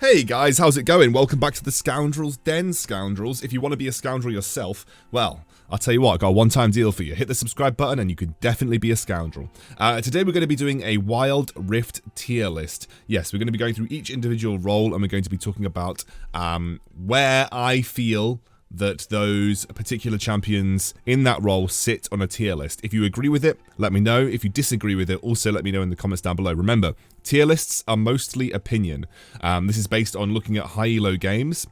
Hey guys, how's it going? Welcome back to the Scoundrels Den, Scoundrels. If you want to be a scoundrel yourself, well, I'll tell you what, I've got a one-time deal for you. Hit the subscribe button and you can definitely be a scoundrel. Today we're going to be doing a Wild Rift tier list. Yes, we're going to be going through each individual role and we're going to be talking about where I feel that those particular champions in that role sit on a tier list. If you agree with it, let me know. If you disagree with it, also let me know in the comments down below. Remember, tier lists are mostly opinion. This is based on looking at high elo games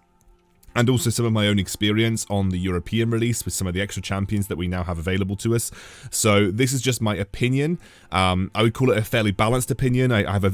and also some of my own experience on the European release with some of the extra champions that we now have available to us. So this is just my opinion. I would call it a fairly balanced opinion. I have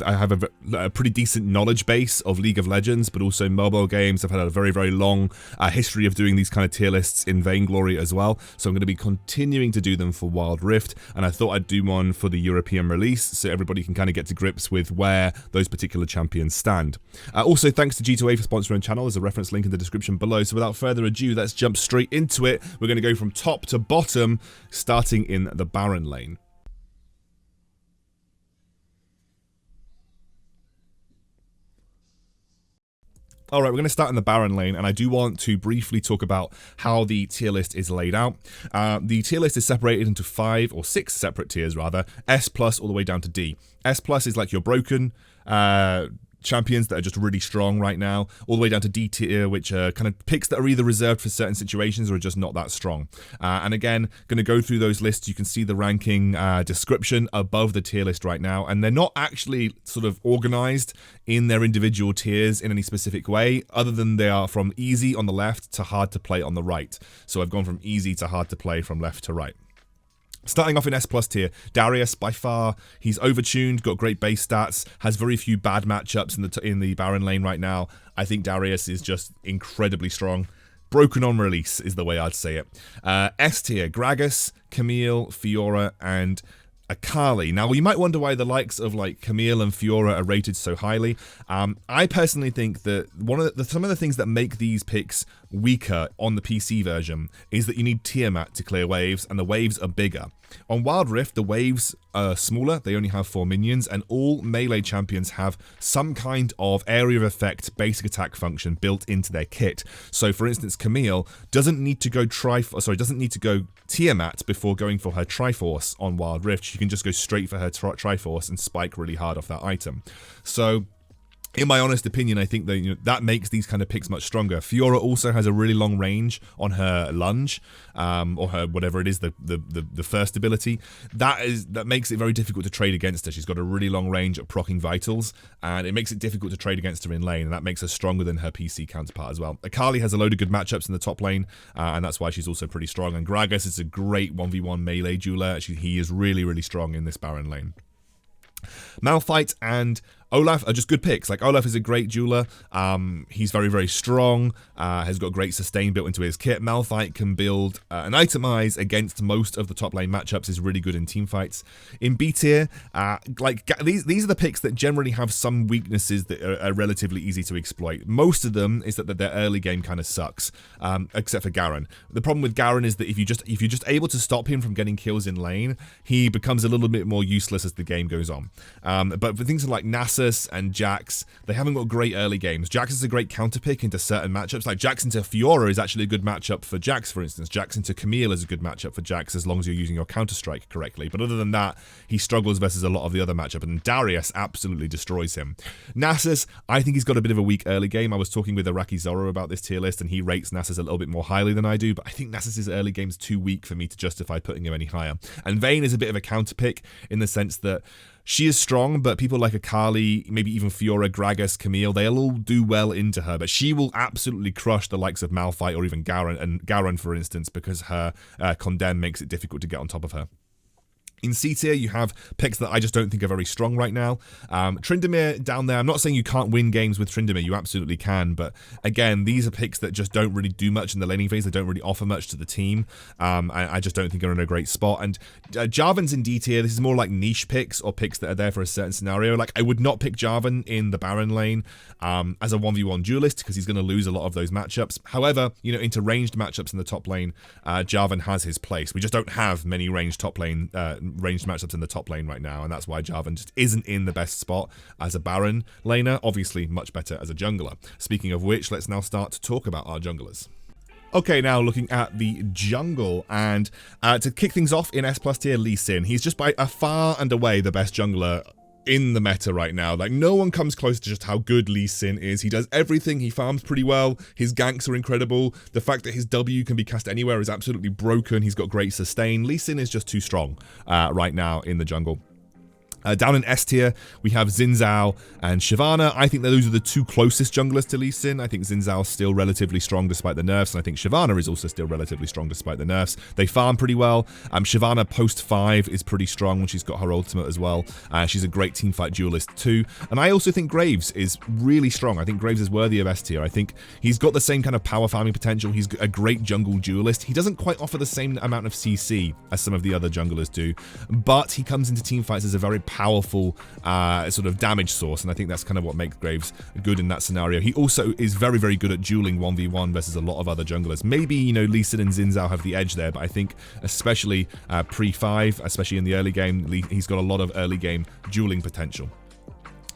a pretty decent knowledge base of League of Legends, but also mobile games. I've had a very, very long history of doing these kind of tier lists in Vainglory as well. So I'm going to be continuing to do them for Wild Rift, and I thought I'd do one for the European release so everybody can kind of get to grips with where those particular champions stand. Also, thanks to G2A for sponsoring the channel. There's a reference link in the description below. So without further ado, let's jump straight into it. We're going to go from top to bottom, starting in the Baron lane. Alright, we're going to start in the Baron lane, and I do want to briefly talk about how the tier list is laid out. The tier list is separated into 5 or 6 separate tiers, rather. S plus all the way down to D. S plus is like your broken champions that are just really strong right now, all the way down to D tier, which are kind of picks that are either reserved for certain situations or are just not that strong. And again, going to go through those lists. You can see the ranking description above the tier list right now, and they're not actually sort of organized in their individual tiers in any specific way, other than they are from easy on the left to hard to play on the right. So I've gone from easy to hard to play from left to right. Starting off in S plus tier, Darius, by far, he's overtuned, got great base stats, has very few bad matchups in the Baron lane right now. I think Darius is just incredibly strong. Broken on release is the way I'd say it. S tier, Gragas, Camille, Fiora, and Akali. Now, you might wonder why the likes of like Camille and Fiora are rated so highly. I personally think that some of the things that make these picks weaker on the PC version is that you need Tiamat to clear waves, and the waves are bigger. On Wild Rift, the waves are smaller, they only have 4 minions, and all melee champions have some kind of area of effect basic attack function built into their kit. So for instance, Camille doesn't need to go Tiamat before going for her Triforce on Wild Rift. She can just go straight for her Triforce and spike really hard off that item. So in my honest opinion, I think that that makes these kind of picks much stronger. Fiora also has a really long range on her lunge, or her whatever it is, the first ability. That makes it very difficult to trade against her. She's got a really long range at proccing vitals, and it makes it difficult to trade against her in lane, and that makes her stronger than her PC counterpart as well. Akali has a load of good matchups in the top lane, and that's why she's also pretty strong. And Gragas is a great 1v1 melee dueler. He is really, really strong in this Baron lane. Malphite and Olaf are just good picks. Like, Olaf is a great dueler. He's very, very strong, has got great sustain built into his kit. Malphite can build and itemize against most of the top lane matchups, is really good in team fights. In B tier, these are the picks that generally have some weaknesses that are relatively easy to exploit. Most of them is that their early game kind of sucks, except for Garen. The problem with Garen is that if you're just able to stop him from getting kills in lane, he becomes a little bit more useless as the game goes on. But for things like Nasus and Jax, they haven't got great early games. Jax is a great counter pick into certain matchups. Like Jax into Fiora is actually a good matchup for Jax, for instance. Jax into Camille is a good matchup for Jax as long as you're using your counter strike correctly. But other than that, he struggles versus a lot of the other matchup, and Darius absolutely destroys him. Nasus, I think he's got a bit of a weak early game. I was talking with Iraqi Zoro about this tier list, and he rates Nasus a little bit more highly than I do, but I think Nasus's early game's too weak for me to justify putting him any higher. And Vayne is a bit of a counter pick in the sense that she is strong, but people like Akali, maybe even Fiora, Gragas, Camille, they'll all do well into her, but she will absolutely crush the likes of Malphite or even Garen, for instance, because her Condemn makes it difficult to get on top of her. In C tier, you have picks that I just don't think are very strong right now. Tryndamere down there, I'm not saying you can't win games with Tryndamere, you absolutely can, but again, these are picks that just don't really do much in the laning phase, they don't really offer much to the team. I just don't think are in a great spot. And Jarvan's in D tier, this is more like niche picks or picks that are there for a certain scenario. Like, I would not pick Jarvan in the Baron lane as a 1v1 duelist because he's going to lose a lot of those matchups. However, into ranged matchups in the top lane, Jarvan has his place. We just don't have many ranged top lane ranged matchups in the top lane right now, and that's why Jarvan just isn't in the best spot as a Baron laner. Obviously, much better as a jungler. Speaking of which, let's now start to talk about our junglers. Okay, now looking at the jungle, and to kick things off in S+ tier, Lee Sin. He's just by a far and away the best jungler in the meta right now. Like, no one comes close to just how good Lee Sin is. He does everything. He farms pretty well. His ganks are incredible. The fact that his W can be cast anywhere is absolutely broken. He's got great sustain. Lee Sin is just too strong right now in the jungle. Down in S tier, we have Xin Zhao and Shyvana. I think those are the two closest junglers to Lee Sin. I think Xin Zhao is still relatively strong despite the nerfs, and I think Shyvana is also still relatively strong despite the nerfs. They farm pretty well. Shyvana post 5 is pretty strong when she's got her ultimate as well. She's a great teamfight duelist too. And I also think Graves is really strong. I think Graves is worthy of S tier. I think he's got the same kind of power farming potential. He's a great jungle duelist. He doesn't quite offer the same amount of CC as some of the other junglers do, but he comes into teamfights as a very powerful sort of damage source, and I think that's kind of what makes Graves good in that scenario. He also is very, very good at dueling 1v1 versus a lot of other junglers. Maybe, you know, Lee Sin and Xin Zhao have the edge there, but I think especially pre-5, especially in the early game, he's got a lot of early game dueling potential.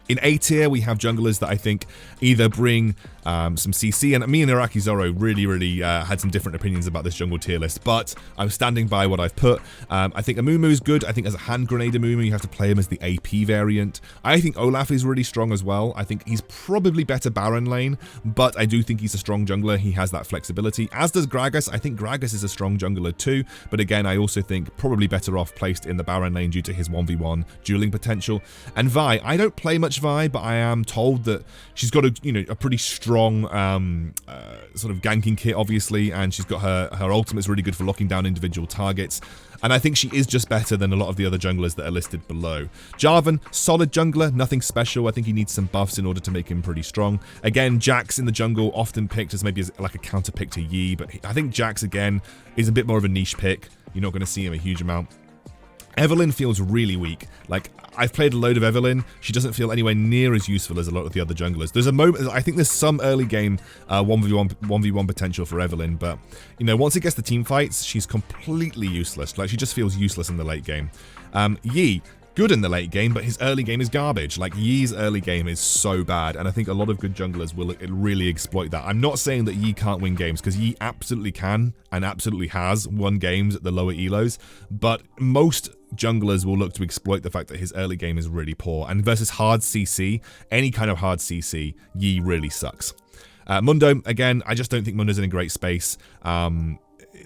In A tier, we have junglers that I think either bring some CC, and me and Iraqi Zoro really had some different opinions about this jungle tier list, but I'm standing by what I've put. I think Amumu is good. I think as a hand grenade Amumu, you have to play him as the AP variant. I think Olaf is really strong as well. I think he's probably better Baron lane, but I do think he's a strong jungler. He has that flexibility, as does Gragas. I think Gragas is a strong jungler too, but again, I also think probably better off placed in the Baron lane due to his 1v1 dueling potential. And Vi, I don't play much Vi, but I am told that she's got a pretty strong sort of ganking kit, obviously, and she's got her ultimate's really good for locking down individual targets. And I think she is just better than a lot of the other junglers that are listed below. Jarvan, solid jungler, nothing special. I think he needs some buffs in order to make him pretty strong. Again, Jax in the jungle, often picked as maybe like a counter pick to Yi, but I think Jax, again, is a bit more of a niche pick. You're not going to see him a huge amount. Evelynn feels really weak. Like, I've played a load of Evelynn. She doesn't feel anywhere near as useful as a lot of the other junglers. There's a moment, I think there's some early game 1v1 potential for Evelynn, but, you know, once it gets to team fights, she's completely useless. Like, she just feels useless in the late game. Yi, good in the late game, but his early game is garbage. Like, Yi's early game is so bad, and I think a lot of good junglers will really exploit that. I'm not saying that Yi can't win games, because Yi absolutely can, and absolutely has won games at the lower elos, but most junglers will look to exploit the fact that his early game is really poor, and versus hard CC, any kind of hard CC, Yi really sucks. Mundo, again, I just don't think Mundo's in a great space.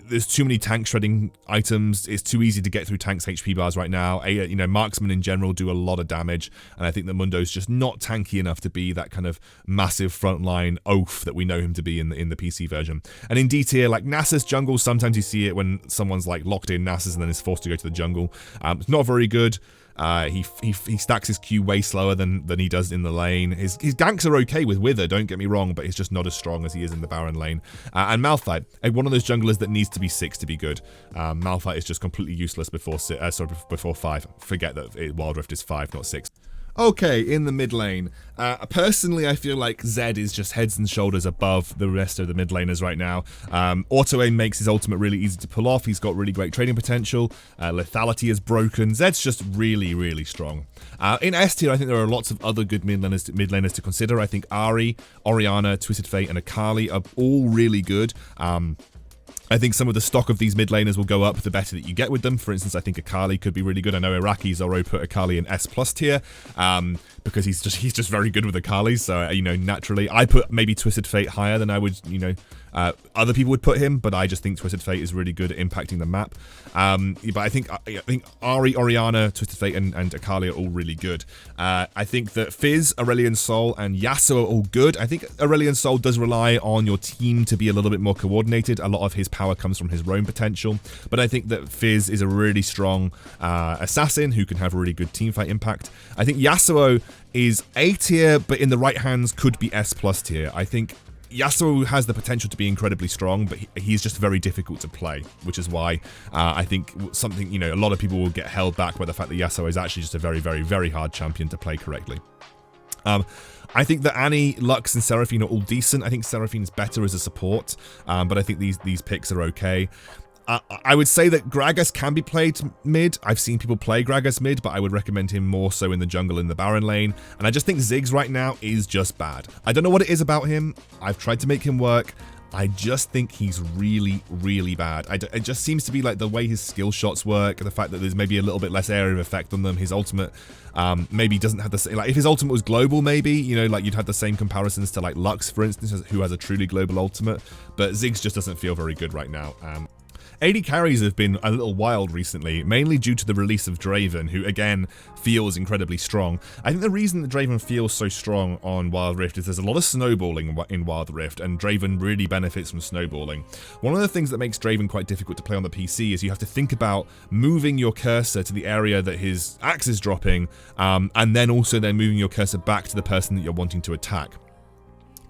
There's too many tank shredding items. It's too easy to get through tanks' HP bars right now. You know, marksmen in general do a lot of damage, and I think that Mundo's just not tanky enough to be that kind of massive frontline oaf that we know him to be in the PC version. And in D tier, like Nasus jungle, sometimes you see it when someone's like locked in Nasus and then is forced to go to the jungle. It's not very good. He stacks his Q way slower than he does in the lane. His ganks are okay with Wither, don't get me wrong, but he's just not as strong as he is in the Baron lane. And Malphite, one of those junglers that needs to be 6 to be good. Malphite is just completely useless before 5. Forget that Wild Rift is 5, not 6. Okay, in the mid lane, personally I feel like Zed is just heads and shoulders above the rest of the mid laners right now. Auto aim makes his ultimate really easy to pull off. He's got really great trading potential. Lethality is broken. Zed's just really strong. In S tier, I think there are lots of other good mid laners to consider. I think Ahri, Orianna, Twisted Fate, and Akali are all really good. I think some of the stock of these mid laners will go up the better that you get with them. For instance, I think Akali could be really good. I know Iraqi Zoro put Akali in S+ tier because he's just very good with Akali. So, you know, naturally, I put maybe Twisted Fate higher than I would, you know, other people would put him, but I just think Twisted Fate is really good at impacting the map. But I think Ahri, Orianna, Twisted Fate, and Akali are all really good. I think that Fizz, Aurelion Sol, and Yasuo are all good. I think Aurelion Sol does rely on your team to be a little bit more coordinated. A lot of his power comes from his roam potential, but I think that Fizz is a really strong assassin who can have a really good teamfight impact. I think Yasuo is A tier, but in the right hands could be S+ tier. I think Yasuo has the potential to be incredibly strong, but he's just very difficult to play, which is why I think something, you know, a lot of people will get held back by the fact that Yasuo is actually just a very hard champion to play correctly. I think that Annie, Lux, and Seraphine are all decent. I think Seraphine's better as a support, but I think these picks are okay. I would say that Gragas can be played mid. I've seen people play Gragas mid, but I would recommend him more so in the jungle in the Baron lane. And I just think Ziggs right now is just bad. I don't know what it is about him. I've tried to make him work. I just think he's really, really bad. It just seems to be like the way his skill shots work, the fact that there's maybe a little bit less area of effect on them. His ultimate maybe doesn't have the same, like if his ultimate was global, maybe, you know, like you'd have the same comparisons to like Lux, for instance, who has a truly global ultimate. But Ziggs just doesn't feel very good right now. AD carries have been a little wild recently, mainly due to the release of Draven, who again feels incredibly strong. I think the reason that Draven feels so strong on Wild Rift is there's a lot of snowballing in Wild Rift, and Draven really benefits from snowballing. One of the things that makes Draven quite difficult to play on the PC is you have to think about moving your cursor to the area that his axe is dropping, and then also moving your cursor back to the person that you're wanting to attack.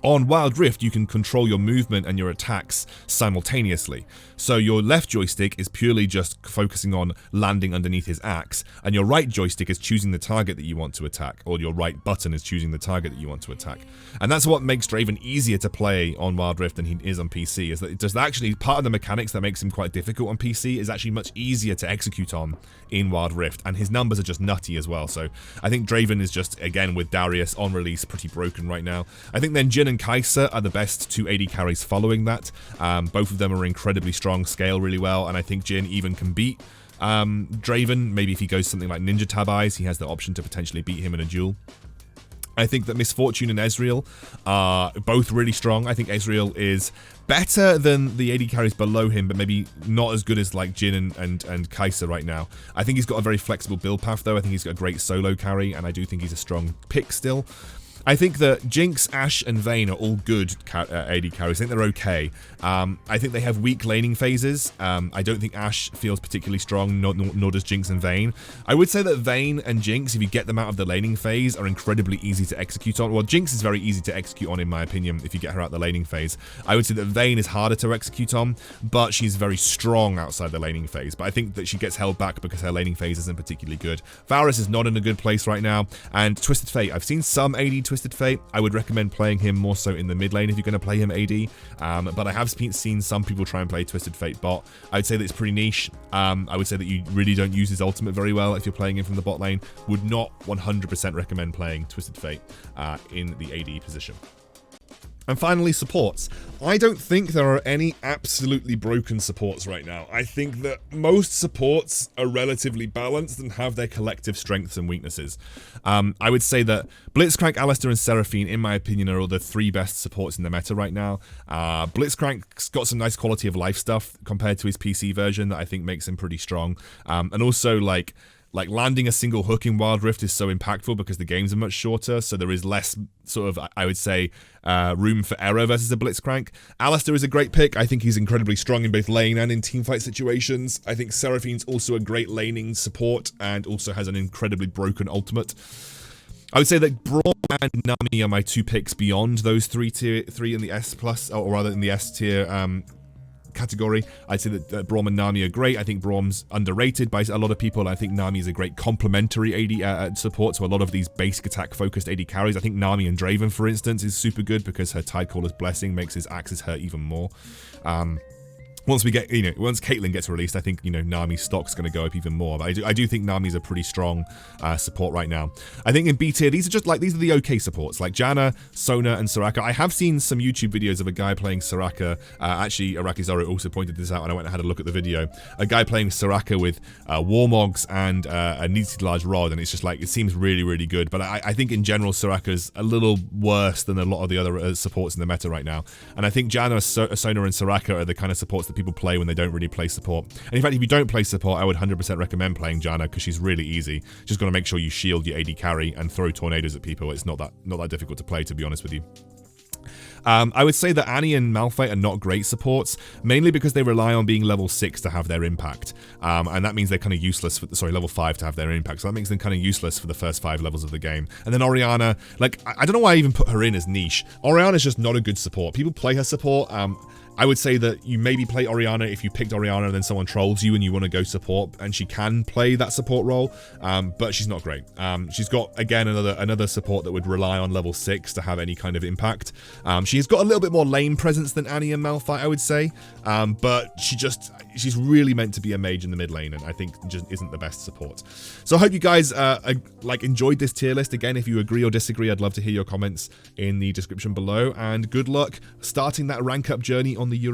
On Wild Rift, you can control your movement and your attacks simultaneously. So your left joystick is purely just focusing on landing underneath his axe, and your right joystick is choosing the target that you want to attack, or your right button is choosing the target that you want to attack. And that's what makes Draven easier to play on Wild Rift than he is on PC, is that just actually part of the mechanics that makes him quite difficult on PC is actually much easier to execute on in Wild Rift, and his numbers are just nutty as well. So I think Draven is just, again, with Darius on release, pretty broken right now. I think then Jhin and Kai'Sa are the best two AD carries following that. Both of them are incredibly strong, scale really well, and I think Jhin even can beat Draven. Maybe if he goes something like Ninja Tab Eyes, he has the option to potentially beat him in a duel. I think that Misfortune and Ezreal are both really strong. I think Ezreal is better than the AD carries below him, but maybe not as good as like Jhin and Kai'Sa right now. I think he's got a very flexible build path though. I think he's got a great solo carry, and I do think he's a strong pick still. I think that Jinx, Ashe, and Vayne are all good AD carries. I think they're okay. I think they have weak laning phases. I don't think Ashe feels particularly strong, nor does Jinx and Vayne. I would say that Vayne and Jinx, if you get them out of the laning phase, are incredibly easy to execute on. Well, Jinx is very easy to execute on, in my opinion, if you get her out of the laning phase. I would say that Vayne is harder to execute on, but she's very strong outside the laning phase. But I think that she gets held back because her laning phase isn't particularly good. Varus is not in a good place right now. And Twisted Fate, I've seen some AD Twisted Fate. I would recommend playing him more so in the mid lane if you're going to play him AD. But I have seen some people try and play Twisted Fate bot. I would say that it's pretty niche. I would say that you really don't use his ultimate very well if you're playing him from the bot lane. Would not 100% recommend playing Twisted Fate in the AD position. And finally, supports. I don't think there are any absolutely broken supports right now. I think that most supports are relatively balanced and have their collective strengths and weaknesses. I would say that Blitzcrank, Alistar, and Seraphine, in my opinion, are all the three best supports in the meta right now. Blitzcrank's got some nice quality of life stuff compared to his PC version that I think makes him pretty strong. And also, like landing a single hook in Wild Rift is so impactful because the games are much shorter, so there is less sort of, I would say, room for error versus a Blitzcrank. Alistar is a great pick. I think he's incredibly strong in both lane and in teamfight situations. I think Seraphine's also a great laning support and also has an incredibly broken ultimate. I would say that Braum and Nami are my two picks beyond those three in the S+, or rather in the S tier category. I'd say that Braum and Nami are great. I think Braum's underrated by a lot of people. I think Nami is a great complementary AD support to a lot of these basic attack focused AD carries. I think Nami and Draven, for instance, is super good because her Tidecaller's Blessing makes his axes hurt even more. Once we get, once Caitlyn gets released, I think, Nami's stock's going to go up even more. But I do think Nami's a pretty strong support right now. I think in B tier, these are the okay supports, like Janna, Sona, and Soraka. I have seen some YouTube videos of a guy playing Soraka. Actually, Araki also pointed this out, and I went and had a look at the video. A guy playing Soraka with Warmogs and a Needed Large Rod, and it's just like, it seems really, really good. But I think in general, Soraka's a little worse than a lot of the other supports in the meta right now. And I think Janna, Sona, and Soraka are the kind of supports that people play when they don't really play support. And in fact, if you don't play support, I would 100% recommend playing Janna because she's really easy. Just got to make sure you shield your AD carry and throw tornadoes at people. It's not that difficult to play, to be honest with you. I would say that Annie and Malphite are not great supports, mainly because they rely on being level 6 to have their impact. And that means they're kind of useless level 5 to have their impact. So that makes them kind of useless for the first 5 levels of the game. And then Orianna, I don't know why I even put her in as niche. Orianna's just not a good support. People play her support. I would say that you maybe play Orianna if you picked Orianna and then someone trolls you and you want to go support, and she can play that support role, but she's not great. She's got, again, another support that would rely on level 6 to have any kind of impact. She's got a little bit more lane presence than Annie and Malphite, I would say, but she's really meant to be a mage in the mid lane, and I think just isn't the best support. So I hope you guys enjoyed this tier list. Again, if you agree or disagree, I'd love to hear your comments in the description below, and good luck starting that rank up journey on the Euro